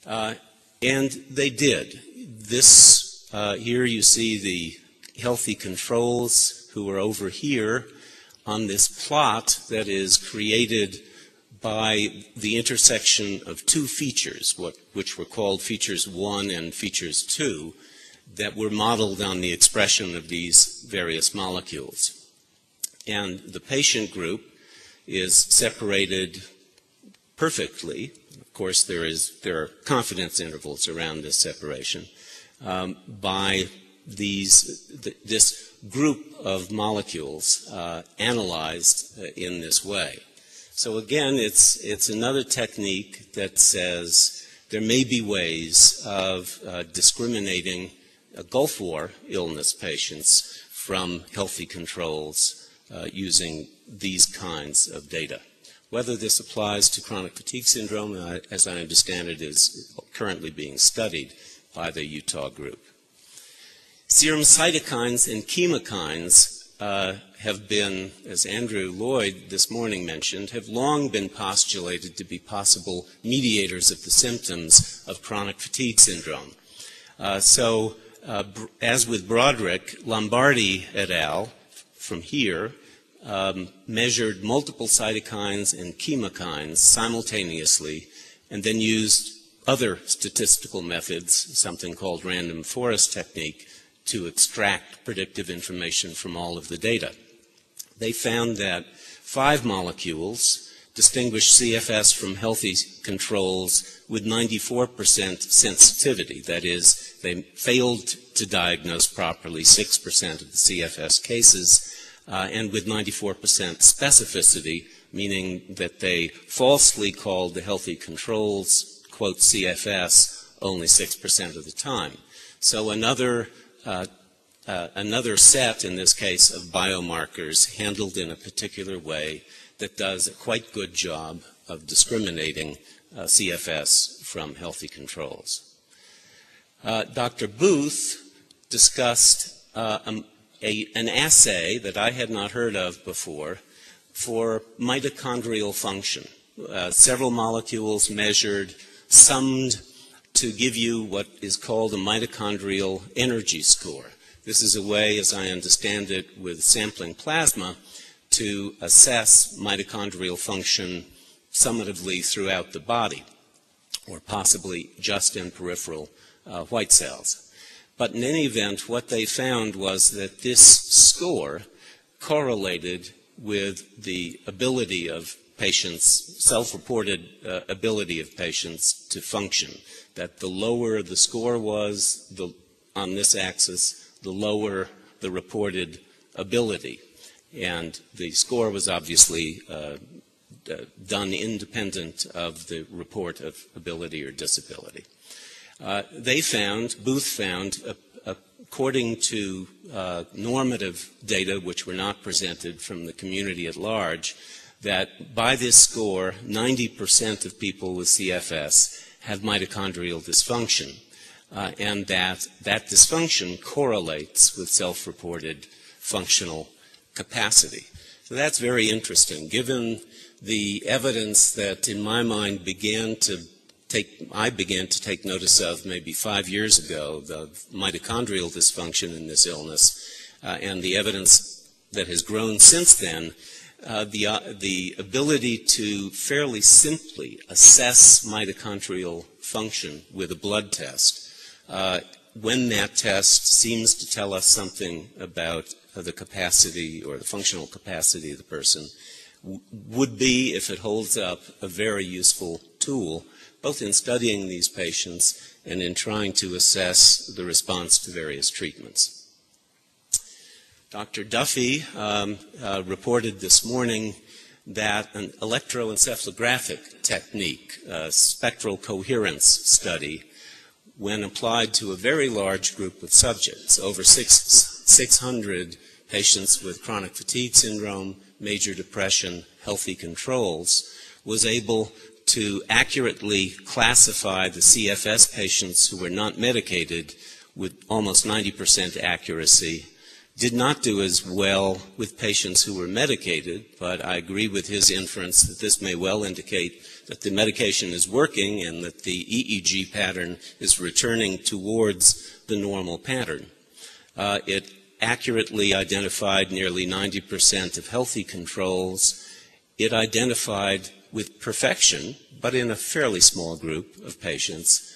And they did. This, here you see the healthy controls who are over here on this plot that is created by the intersection of two features, which were called features 1 and features 2, that were modeled on the expression of these various molecules. And the patient group is separated perfectly. Of course, there are confidence intervals around this separation by this group of molecules analyzed in this way. So again, it's another technique that says there may be ways of discriminating Gulf War illness patients from healthy controls using these kinds of data. Whether this applies to chronic fatigue syndrome, as I understand it, is currently being studied by the Utah group. Serum cytokines and chemokines have been, as Andrew Lloyd this morning mentioned, have long been postulated to be possible mediators of the symptoms of chronic fatigue syndrome. As with Broderick, Lombardi et al. From here measured multiple cytokines and chemokines simultaneously and then used other statistical methods, something called random forest technique, to extract predictive information from all of the data. They found that 5 molecules distinguished CFS from healthy controls with 94% sensitivity. That is, they failed to diagnose properly 6% of the CFS cases, and with 94% specificity, meaning that they falsely called the healthy controls, quote, CFS, only 6% of the time. So another set, in this case, of biomarkers handled in a particular way that does a quite good job of discriminating CFS from healthy controls. Dr. Booth discussed an assay that I had not heard of before for mitochondrial function. Several molecules measured, summed to give you what is called a mitochondrial energy score. This is a way, as I understand it, with sampling plasma to assess mitochondrial function summatively throughout the body, or possibly just in peripheral white cells. But in any event, what they found was that this score correlated with the ability of patients, self-reported ability of patients to function. That the lower the score was on this axis, the lower the reported ability. And the score was obviously done independent of the report of ability or disability. Booth found, according to normative data which were not presented from the community at large, that by this score, 90% of people with CFS have mitochondrial dysfunction, and that dysfunction correlates with self-reported functional capacity. So that's very interesting, given the evidence that, in my mind, I began to take notice of maybe 5 years ago, the mitochondrial dysfunction in this illness, and the evidence that has grown since then. The ability to fairly simply assess mitochondrial function with a blood test, when that test seems to tell us something about the capacity or the functional capacity of the person, would be, if it holds up, a very useful tool, both in studying these patients and in trying to assess the response to various treatments. Dr. Duffy reported this morning that an electroencephalographic technique, spectral coherence study, when applied to a very large group of subjects, over 600 patients with chronic fatigue syndrome, major depression, healthy controls, was able to accurately classify the CFS patients who were not medicated with almost 90% accuracy, did not do as well with patients who were medicated, but I agree with his inference that this may well indicate that the medication is working and that the EEG pattern is returning towards the normal pattern. It accurately identified nearly 90% of healthy controls. It identified with perfection, but in a fairly small group of patients,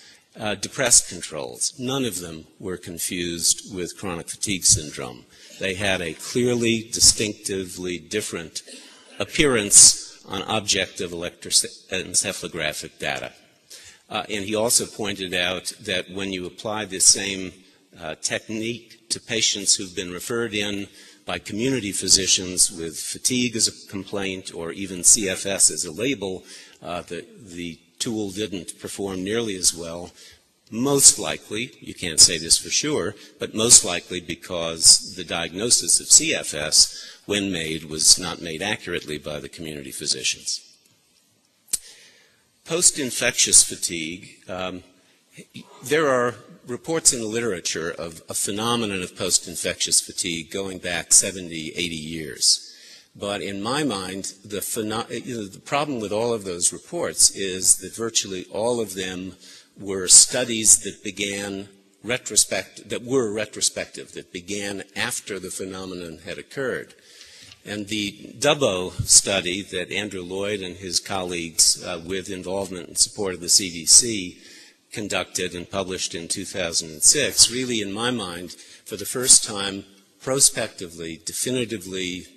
depressed controls. None of them were confused with chronic fatigue syndrome. They had a clearly, distinctively different appearance on objective electroencephalographic data. And he also pointed out that when you apply the same technique to patients who've been referred in by community physicians with fatigue as a complaint or even CFS as a label, the tool didn't perform nearly as well. Most likely, you can't say this for sure, but most likely because the diagnosis of CFS, when made, was not made accurately by the community physicians. Post-infectious fatigue, there are reports in the literature of a phenomenon of post-infectious fatigue going back 70, 80 years. But in my mind, the problem with all of those reports is that virtually all of them were studies that began retrospective, that began after the phenomenon had occurred. And the Dubbo study that Andrew Lloyd and his colleagues, with involvement and support of the CDC, conducted and published in 2006, really, in my mind, for the first time, prospectively, definitively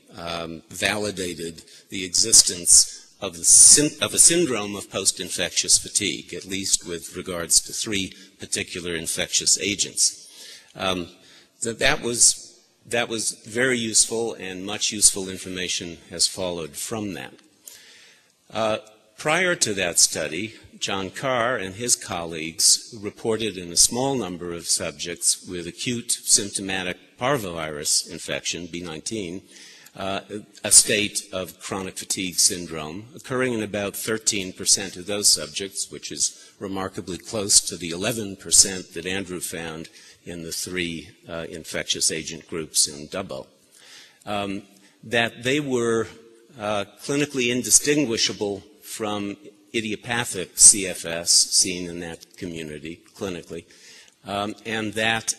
validated the existence of a syndrome of post-infectious fatigue, at least with regards to 3 particular infectious agents. That was very useful, and much useful information has followed from that. Prior to that study, John Carr and his colleagues reported in a small number of subjects with acute symptomatic parvovirus infection, B19, a state of chronic fatigue syndrome occurring in about 13% of those subjects, which is remarkably close to the 11% that Andrew found in the 3 infectious agent groups in Dubbo. That they were clinically indistinguishable from idiopathic CFS seen in that community clinically, and that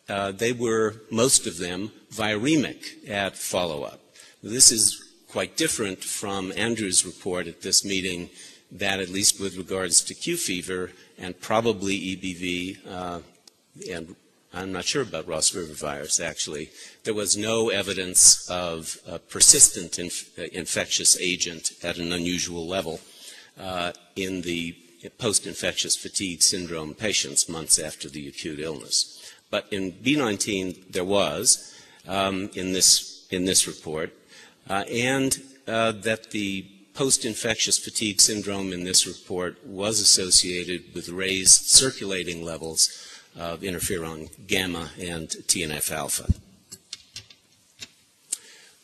they were, most of them, viremic at follow-up. This is quite different from Andrew's report at this meeting that, at least with regards to Q fever and probably EBV, and I'm not sure about Ross River virus, actually, there was no evidence of a persistent infectious agent at an unusual level in the post-infectious fatigue syndrome patients months after the acute illness. But in B19, there was, in this report, and that the post-infectious fatigue syndrome in this report was associated with raised circulating levels of interferon gamma and TNF-alpha.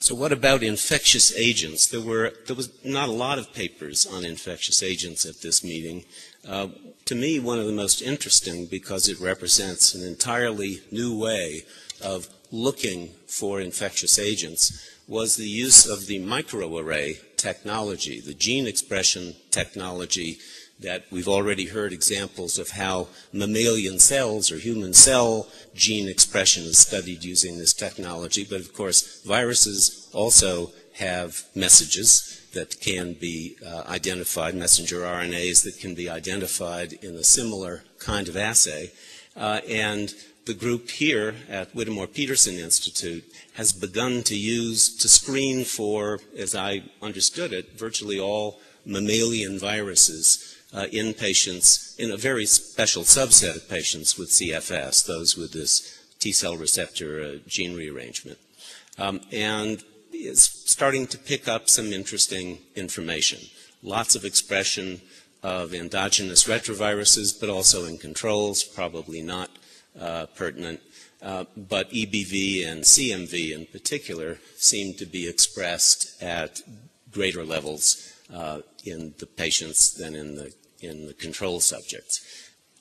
So what about infectious agents? There was not a lot of papers on infectious agents at this meeting. To me, one of the most interesting, because it represents an entirely new way of looking for infectious agents, was the use of the microarray technology, the gene expression technology that we've already heard examples of how mammalian cells or human cell gene expression is studied using this technology. But of course, viruses also have messages that can be identified, messenger RNAs that can be identified in a similar kind of assay. And the group here at Whittemore-Peterson Institute has begun to screen for, as I understood it, virtually all mammalian viruses in patients, in a very special subset of patients with CFS, those with this T-cell receptor gene rearrangement. And it's starting to pick up some interesting information. Lots of expression of endogenous retroviruses, but also in controls, probably not pertinent. But EBV and CMV in particular seem to be expressed at greater levels in the patients than in the control subjects.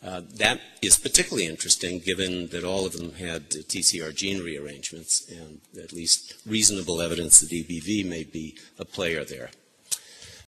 That is particularly interesting given that all of them had TCR gene rearrangements and at least reasonable evidence that EBV may be a player there.